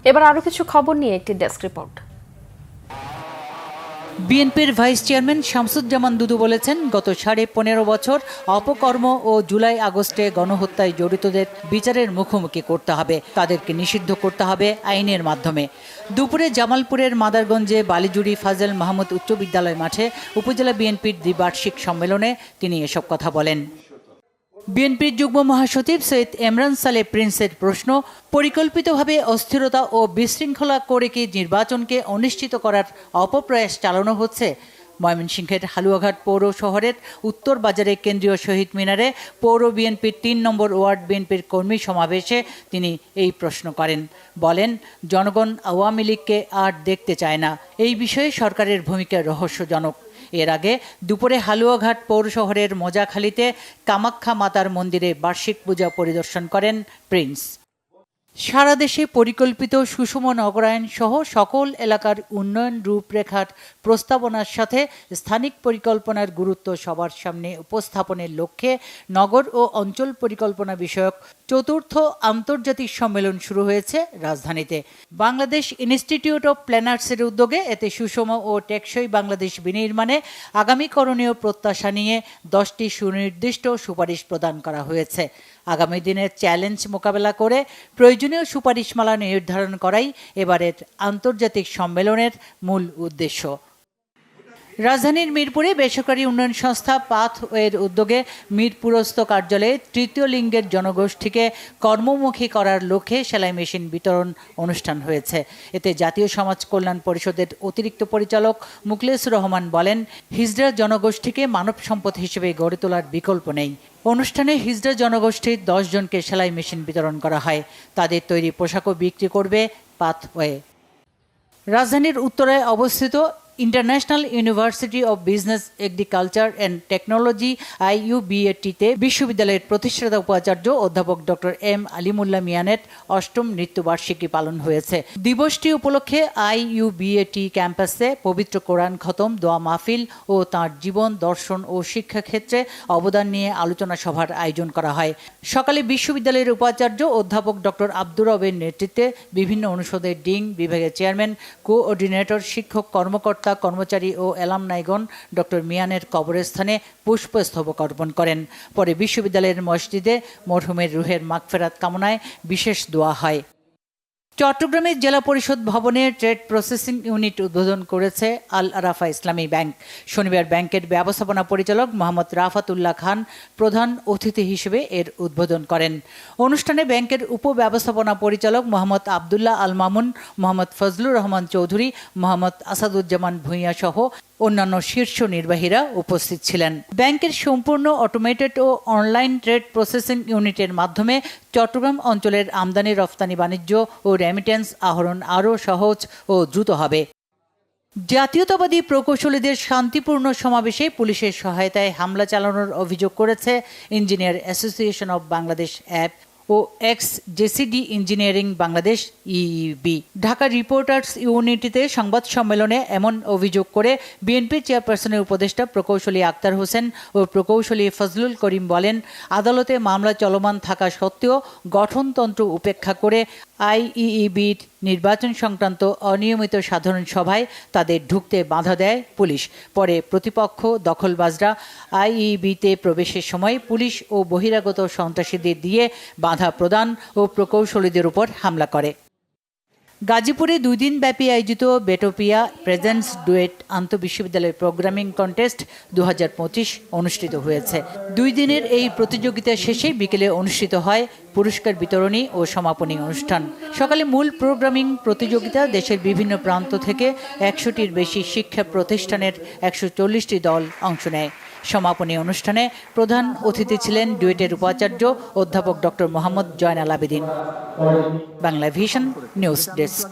এবার আরো কিছু খবর নিয়ে একটি ডেস্ক রিপোর্ট। বিএনপির ভাইস চেয়ারম্যান শামসুজ্জামান দুদু বলেছেন, গত 15.5 বছর অপকর্ম ও জুলাই আগস্টে গণহত্যায় জড়িতদের বিচারের মুখোমুখি করতে হবে, তাদেরকে নিষিদ্ধ করতে হবে আইনের মাধ্যমে। দুপুরে জামালপুরের মাদারগঞ্জে বালিজুড়ি ফাজল মাহমুদ উচ্চ বিদ্যালয় মাঠে উপজেলা বিএনপির দ্বিবার্ষিক সম্মেলনে তিনি এসব কথা বলেন। বিএনপির যুগ্ম মহাসচিব সৈয়দ এমরান সালে প্রিন্সের প্রশ্ন, পরিকল্পিতভাবে অস্থিরতা ও বিশৃঙ্খলা করে কি নির্বাচনকে অনিশ্চিত করার অপপ্রয়াস চালানো হচ্ছে? ময়মনসিংহের হালুয়াঘাট পৌর শহরের উত্তর বাজারে কেন্দ্রীয় শহীদ মিনারে পৌর বিএনপির 3 নম্বর ওয়ার্ড বিএনপির কর্মী সমাবেশে তিনি এই প্রশ্ন করেন। বলেন, জনগণ আওয়ামী লীগকে আর দেখতে চায় না। এই বিষয়ে সরকারের ভূমিকা রহস্যজনক। এর আগে দুপুরে হালুয়াঘাট পৌর শহরের মোজাখালীতে কামাখ্যা মাতার মন্দিরে বার্ষিক পূজা পরিদর্শন করেন প্রিন্স। সারা দেশে পরিকল্পিত সুষম নগরায়ন সহ সকল এলাকার উন্নয়ন রূপরেখার প্রস্তাবনার সাথে স্থানিক পরিকল্পনার গুরুত্ব সবার সামনে উপস্থাপনের লক্ষ্যে নগর ও অঞ্চল পরিকল্পনা বিষয়ক চতুর্থ আন্তর্জাতিক সম্মেলন শুরু হয়েছে রাজধানীতে। বাংলাদেশ ইনস্টিটিউট অব প্ল্যানার্সের উদ্যোগে এতে সুষম ও টেকসই বাংলাদেশ বিনির্মাণে আগামী করণীয় প্রত্যাশা নিয়ে 10টি সুনির্দিষ্ট সুপারিশ প্রদান করা হয়েছে। আগামী দিনের চ্যালেঞ্জ মোকাবেলা করে প্রয়োজনীয় সুপারিশমালা নির্ধারণ করাই এবারের আন্তর্জাতিক সম্মেলনের মূল উদ্দেশ্য। রাজধানীর মিরপুরে বেসরকারি উন্নয়ন সংস্থা পাথওয়ের উদ্যোগে মিরপুরস্থ কার্যালয়ে তৃতীয় লিঙ্গের জনগোষ্ঠীকে কর্মমুখী করার লক্ষ্যে সেলাই মেশিন বিতরণ অনুষ্ঠান হয়েছে। এতে জাতীয় সমাজ কল্যাণ পরিষদের অতিরিক্ত পরিচালক মুখলেসুর রহমান বলেন, হিজড়া জনগোষ্ঠীকে মানব সম্পদ হিসেবে গড়ে তোলার বিকল্প নেই। অনুষ্ঠানে হিজড়া জনগোষ্ঠীর 10 জনকে সেলাই মেশিন বিতরণ করা হয়। তাদের তৈরি পোশাকও বিক্রি করবে পাথওয়ে। রাজধানীর উত্তরায় অবস্থিত international university of business agriculture and technology IUBAT-তে বিশ্ববিদ্যালয়ের প্রতিষ্ঠাতা উপাচার্য অধ্যাপক ডক্টর এম আলিমুল্লাহ মিয়ানের 8ম মৃত্যুবার্ষিকী পালন হয়েছে। দিবসটি উপলক্ষে IUBAT ক্যাম্পাসে পবিত্র কোরআন খতম, দোয়া মাহফিল ও তাঁর জীবন, দর্শন ও শিক্ষাক্ষেত্রে অবদান নিয়ে আলোচনা সভার আয়োজন করা হয়। সকালে বিশ্ববিদ্যালয়ের উপাচার্য অধ্যাপক ডক্টর আব্দুর রবের নেতৃত্বে বিভিন্ন অনুষদের ডিন, বিভাগের চেয়ারম্যান, কোঅর্ডিনেটর, শিক্ষক, কর্মকর্তা, কর্মচারী ও অ্যালামনাইগণ ডক্টর মিয়ানের কবরস্থানে পুষ্পস্তবক অর্পণ করেন। পরে বিশ্ববিদ্যালয়ের মসজিদে মরহুমের রুহের মাগফিরাত কামনায় বিশেষ দোয়া হয়। চট্টগ্রামের জেলা পরিষদ ভবনে ট্রেড প্রসেসিং ইউনিট উদ্বোধন করেছে আল আরাফা ইসলামী ব্যাংক। শনিবার ব্যাংকের ব্যবস্থাপনা পরিচালক মোহাম্মদ রাফাতুল্লাহ খান প্রধান অতিথি হিসেবে এর উদ্বোধন করেন। অনুষ্ঠানে ব্যাংকের উপব্যবস্থাপনা পরিচালক মোহাম্মদ আবদুল্লাহ আল মামুন, মোহাম্মদ ফজলুর রহমান চৌধুরী, মোহাম্মদ আসাদুজ্জামান ভূঁইয়া সহ অন্যান্য শীর্ষ নির্বাহীরা উপস্থিত ছিলেন। ব্যাংকের সম্পূর্ণ অটোমেটেড ও অনলাইন ট্রেড প্রসেসিং ইউনিটের মাধ্যমে চট্টগ্রাম অঞ্চলের আমদানি রফতানি বাণিজ্য ও রেমিটেন্স আহরণ আরও সহজ ও দ্রুত হবে। জাতীয়তাবাদী প্রকৌশলীদের শান্তিপূর্ণ সমাবেশে পুলিশের সহায়তায় হামলা চালানোর অভিযোগ করেছে ইঞ্জিনিয়ার অ্যাসোসিয়েশন অব বাংলাদেশ অ্যাপ ও জেসিডি engineering Bangladesh EEB। Dhaka reporters ইউনিটিতে সংবাদ সম্মেলনে এমন অভিযোগ করে বিএনপি চেয়ারপারসনের উপদেষ্টা প্রকৌশলী আক্তার হোসেন ও প্রকৌশলী ফজলুল করিম বলেন, আদালতে মামলা চলমান থাকা সত্ত্বেও গঠনতন্ত্র উপেক্ষা করে IEEBর নির্বাচন সংক্রান্ত অনিয়মিত সাধারণ সভায় তাদের ঢুকতে বাধা দেয় পুলিশ। পরে প্রতিপক্ষ দখলবাজরা IEEBতে প্রবেশের সময় পুলিশ ও বহিরাগত সন্ত্রাসীদের দিয়ে বাধা প্রদান ও প্রকৌশলীদের উপর হামলা করে। গাজীপুরে 2 দিনব্যাপী আয়োজিত বেটোপিয়া প্রেজেন্স ডুয়েট আন্তঃবিশ্ববিদ্যালয় প্রোগ্রামিং কন্টেস্ট 2025 অনুষ্ঠিত হয়েছে। 2 দিনের এই প্রতিযোগিতা শেষে বিকেলে অনুষ্ঠিত হয় পুরস্কার বিতরণী ও সমাপনী অনুষ্ঠান। সকালে মূল প্রোগ্রামিং প্রতিযোগিতা দেশের বিভিন্ন প্রান্ত থেকে 100টির বেশি শিক্ষা প্রতিষ্ঠানের 140টি দল অংশ নেয়। সমাপনী অনুষ্ঠানে প্রধান অতিথি ছিলেন ডুয়েটের উপাচার্য অধ্যাপক doctor Mohammad Joynal Abedin. Bangla vision news desk.